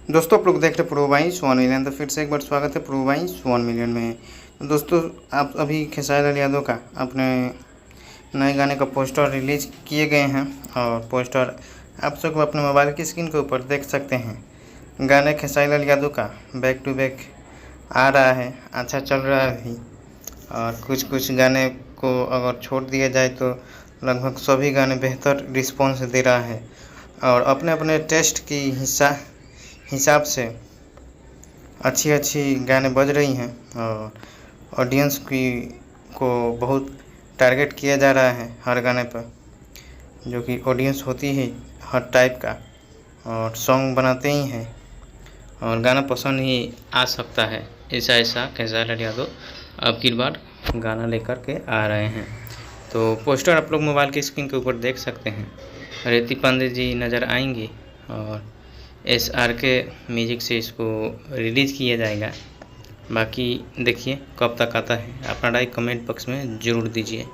दोस्तों आप लोग देख रहे प्रो बाई 1 मिलियन। तो फिर से एक बार स्वागत है प्रो बाई 1 मिलियन में। तो दोस्तों आप अभी खेसारी लाल यादव का अपने नए गाने का पोस्टर रिलीज किए गए हैं और पोस्टर आप सब अपने मोबाइल की स्क्रीन के ऊपर देख सकते हैं। गाने खेसारी लाल यादव का बैक टू बैक आ रहा है, अच्छा चल रहा है अभी। और कुछ गाने को अगर छोड़ दिया जाए तो लगभग सभी गाने बेहतर रिस्पॉन्स दे रहा है और अपने अपने टेस्ट की हिसाब से अच्छी गाने बज रही हैं और ऑडियंस को बहुत टारगेट किया जा रहा है हर गाने पर, जो कि ऑडियंस होती है हर टाइप का और सॉन्ग बनाते ही हैं और गाना पसंद ही आ सकता है। ऐसा खेसारी लाल यादव अब की बार गाना लेकर के आ रहे हैं। तो पोस्टर आप लोग मोबाइल की स्क्रीन के ऊपर देख सकते हैं। रेती पांडे जी नज़र आएंगी और SRK म्यूजिक से इसको रिलीज़ किया जाएगा। बाकी देखिए कब तक आता है। अपना राय कमेंट बॉक्स में ज़रूर दीजिए।